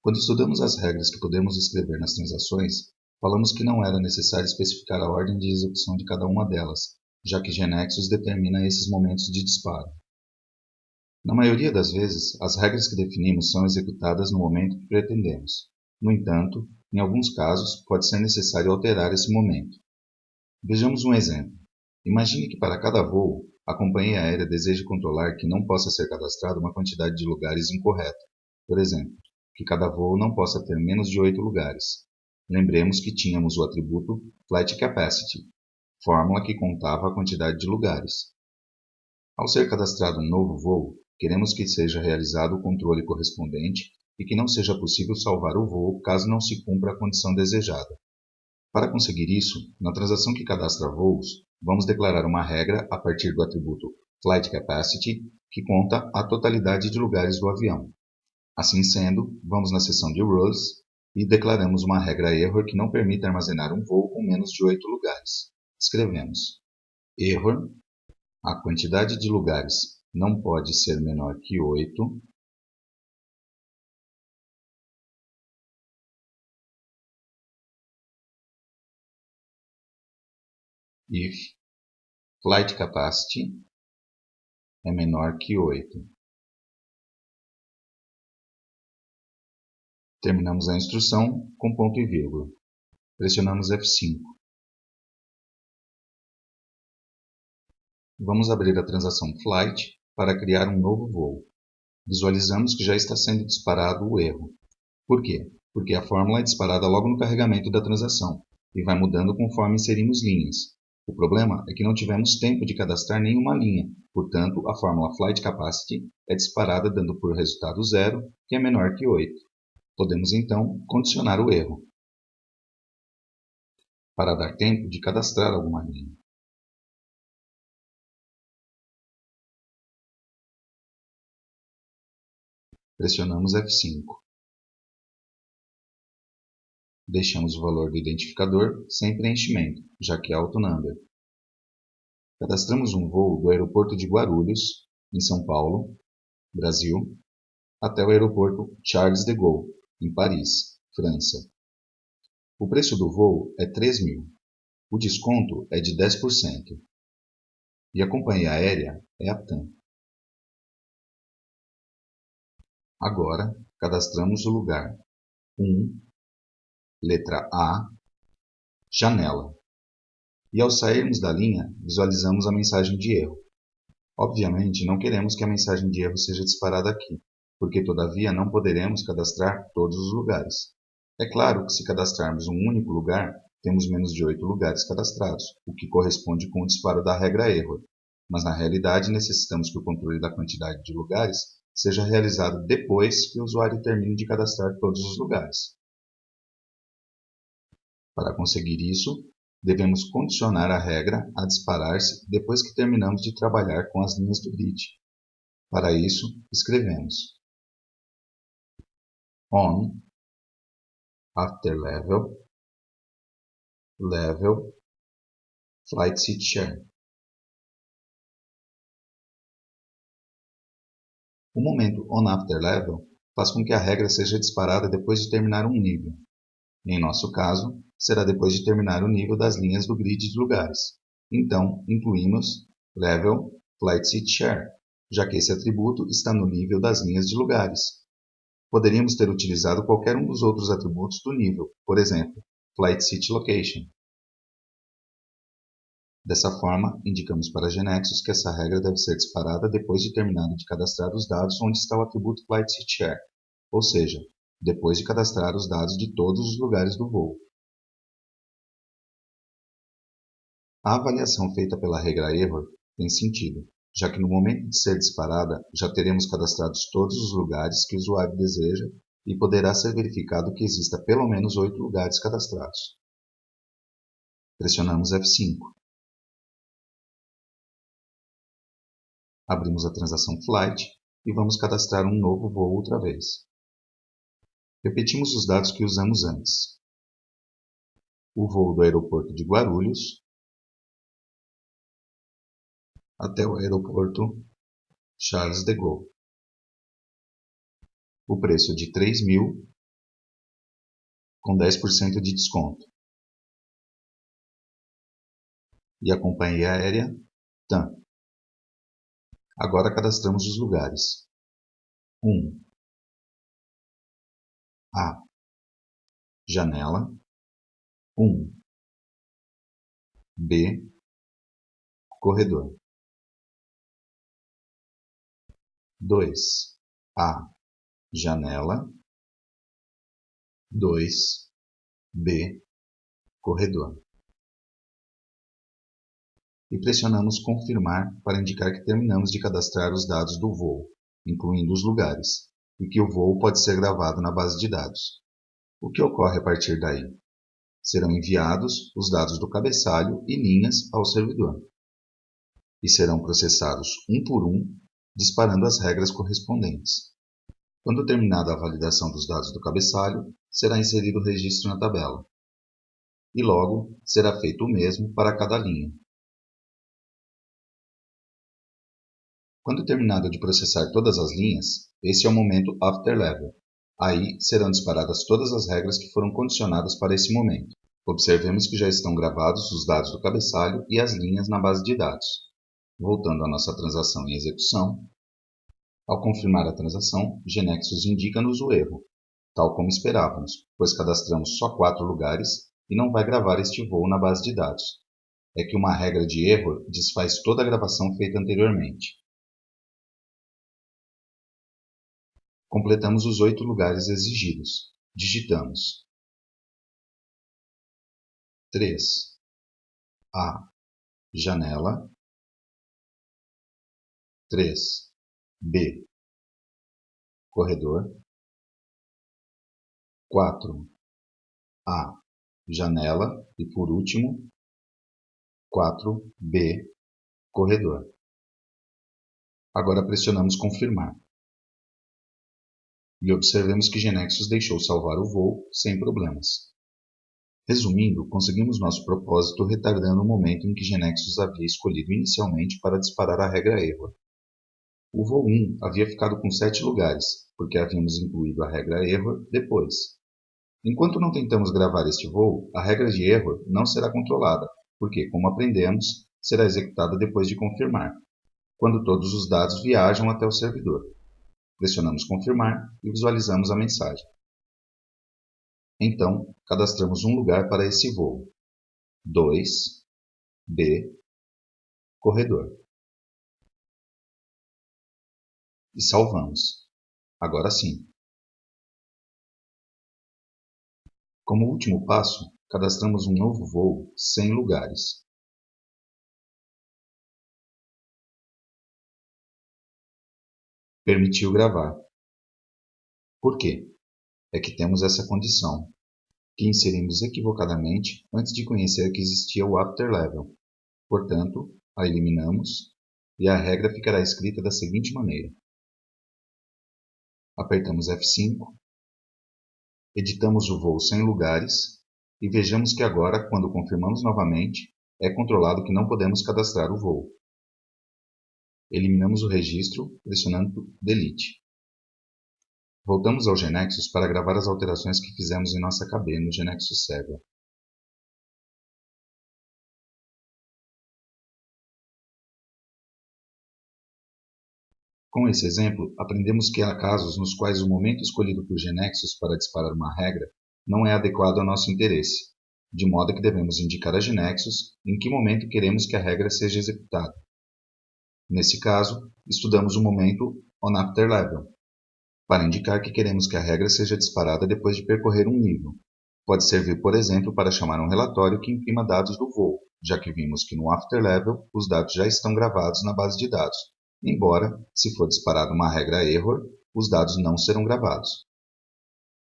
Quando estudamos as regras que podemos escrever nas transações, falamos que não era necessário especificar a ordem de execução de cada uma delas, já que GNexus determina esses momentos de disparo. Na maioria das vezes, as regras que definimos são executadas no momento que pretendemos. No entanto, em alguns casos, pode ser necessário alterar esse momento. Vejamos um exemplo. Imagine que para cada voo, a companhia aérea deseje controlar que não possa ser cadastrada uma quantidade de lugares incorreta. Por exemplo, que cada voo não possa ter menos de 8 lugares. Lembremos que tínhamos o atributo Flight Capacity, fórmula que contava a quantidade de lugares. Ao ser cadastrado um novo voo, queremos que seja realizado o controle correspondente e que não seja possível salvar o voo caso não se cumpra a condição desejada. Para conseguir isso, na transação que cadastra voos, vamos declarar uma regra a partir do atributo Flight Capacity, que conta a totalidade de lugares do avião. Assim sendo, vamos na seção de Rules e declaramos uma regra error que não permite armazenar um voo com menos de 8 lugares. Escrevemos error, a quantidade de lugares não pode ser menor que 8, if Flight Capacity é menor que 8. Terminamos a instrução com ponto e vírgula. Pressionamos F5. Vamos abrir a transação Flight para criar um novo voo. Visualizamos que já está sendo disparado o erro. Por quê? Porque a fórmula é disparada logo no carregamento da transação e vai mudando conforme inserimos linhas. O problema é que não tivemos tempo de cadastrar nenhuma linha, portanto, a fórmula Flight Capacity é disparada dando por resultado 0, que é menor que 8. Podemos então condicionar o erro, para dar tempo de cadastrar alguma linha. Pressionamos F5. Deixamos o valor do identificador sem preenchimento, já que é autonumber. Cadastramos um voo do aeroporto de Guarulhos, em São Paulo, Brasil, até o aeroporto Charles de Gaulle, em Paris, França. O preço do voo é 3.000. O desconto é de 10%. E a companhia aérea é a TAM. Agora, cadastramos o lugar 1, letra A, janela. E ao sairmos da linha, visualizamos a mensagem de erro. Obviamente, não queremos que a mensagem de erro seja disparada aqui, porque todavia não poderemos cadastrar todos os lugares. É claro que se cadastrarmos um único lugar, temos menos de 8 lugares cadastrados, o que corresponde com o disparo da regra error. Mas na realidade necessitamos que o controle da quantidade de lugares seja realizado depois que o usuário termine de cadastrar todos os lugares. Para conseguir isso, devemos condicionar a regra a disparar-se depois que terminamos de trabalhar com as linhas do grid. Para isso, escrevemos on after level flight seat share. O momento on after level faz com que a regra seja disparada depois de terminar um nível. Em nosso caso, será depois de terminar o nível das linhas do grid de lugares. Então, incluímos level flight seat share, já que esse atributo está no nível das linhas de lugares. Poderíamos ter utilizado qualquer um dos outros atributos do nível, por exemplo, flight seat location. Dessa forma, indicamos para GNexus que essa regra deve ser disparada depois de terminado de cadastrar os dados onde está o atributo flight seat share, ou seja, depois de cadastrar os dados de todos os lugares do voo. A avaliação feita pela regra error tem sentido, já que no momento de ser disparada já teremos cadastrados todos os lugares que o usuário deseja e poderá ser verificado que exista pelo menos 8 lugares cadastrados. Pressionamos F5. Abrimos a transação Flight e vamos cadastrar um novo voo outra vez. Repetimos os dados que usamos antes. O voo do aeroporto de Guarulhos até o aeroporto Charles de Gaulle. O preço é de 3.000 com 10% de desconto. E a companhia aérea TAM. Agora cadastramos os lugares. 1. A. Janela. 1. B. Corredor. 2. A. Janela. 2. B. Corredor. E pressionamos confirmar para indicar que terminamos de cadastrar os dados do voo, incluindo os lugares, e que o voo pode ser gravado na base de dados. O que ocorre a partir daí? Serão enviados os dados do cabeçalho e linhas ao servidor, e serão processados um por um, disparando as regras correspondentes. Quando terminada a validação dos dados do cabeçalho, será inserido o registro na tabela, e logo será feito o mesmo para cada linha. Quando terminado de processar todas as linhas, esse é o momento After Level. Aí serão disparadas todas as regras que foram condicionadas para esse momento. Observemos que já estão gravados os dados do cabeçalho e as linhas na base de dados. Voltando à nossa transação em execução, ao confirmar a transação, GeneXus indica-nos o erro, tal como esperávamos, pois cadastramos só 4 lugares e não vai gravar este voo na base de dados. É que uma regra de erro desfaz toda a gravação feita anteriormente. Completamos os 8 lugares exigidos. Digitamos 3. A. Janela. 3. B. Corredor. 4. A. Janela. E por último, 4. B. Corredor. Agora pressionamos confirmar. E observemos que GeneXus deixou salvar o voo sem problemas. Resumindo, conseguimos nosso propósito retardando o momento em que GeneXus havia escolhido inicialmente para disparar a regra erro. O voo 1 havia ficado com 7 lugares, porque havíamos incluído a regra erro depois. Enquanto não tentamos gravar este voo, a regra de erro não será controlada, porque, como aprendemos, será executada depois de confirmar, quando todos os dados viajam até o servidor. Pressionamos confirmar e visualizamos a mensagem. Então, cadastramos um lugar para esse voo. 2. B. Corredor. E salvamos. Agora sim. Como último passo, cadastramos um novo voo sem lugares. Permitiu gravar. Por quê? É que temos essa condição, que inserimos equivocadamente antes de conhecer que existia o After Level. Portanto, a eliminamos e a regra ficará escrita da seguinte maneira. Apertamos F5, editamos o voo sem lugares e vejamos que agora, quando confirmamos novamente, é controlado que não podemos cadastrar o voo. Eliminamos o registro pressionando Delete. Voltamos ao GeneXus para gravar as alterações que fizemos em nossa KB no GeneXus Server. Com esse exemplo, aprendemos que há casos nos quais o momento escolhido por GeneXus para disparar uma regra não é adequado ao nosso interesse, de modo que devemos indicar a GeneXus em que momento queremos que a regra seja executada. Nesse caso, estudamos o momento OnAfterLevel, para indicar que queremos que a regra seja disparada depois de percorrer um nível. Pode servir, por exemplo, para chamar um relatório que imprima dados do voo, já que vimos que no Afterlevel os dados já estão gravados na base de dados, embora, se for disparada uma regra error, os dados não serão gravados.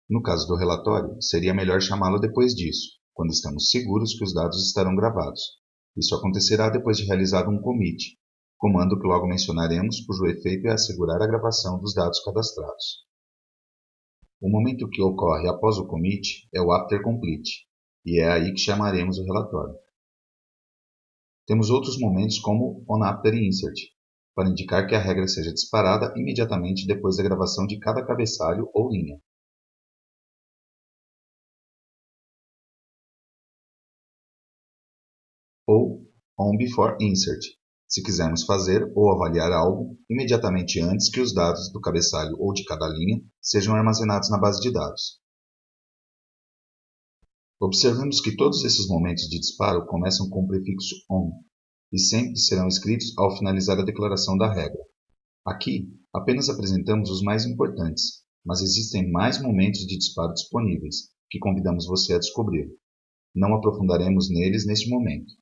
No caso do relatório, seria melhor chamá-lo depois disso, quando estamos seguros que os dados estarão gravados. Isso acontecerá depois de realizado um commit, comando que logo mencionaremos, cujo efeito é assegurar a gravação dos dados cadastrados. O momento que ocorre após o commit é o after complete, e é aí que chamaremos o relatório. Temos outros momentos como onAfter e insert, para indicar que a regra seja disparada imediatamente depois da gravação de cada cabeçalho ou linha. ou on before insert, se quisermos fazer ou avaliar algo imediatamente antes que os dados do cabeçalho ou de cada linha sejam armazenados na base de dados. Observemos que todos esses momentos de disparo começam com o prefixo on e sempre serão escritos ao finalizar a declaração da regra. Aqui, apenas apresentamos os mais importantes, mas existem mais momentos de disparo disponíveis, que convidamos você a descobrir. Não aprofundaremos neles neste momento.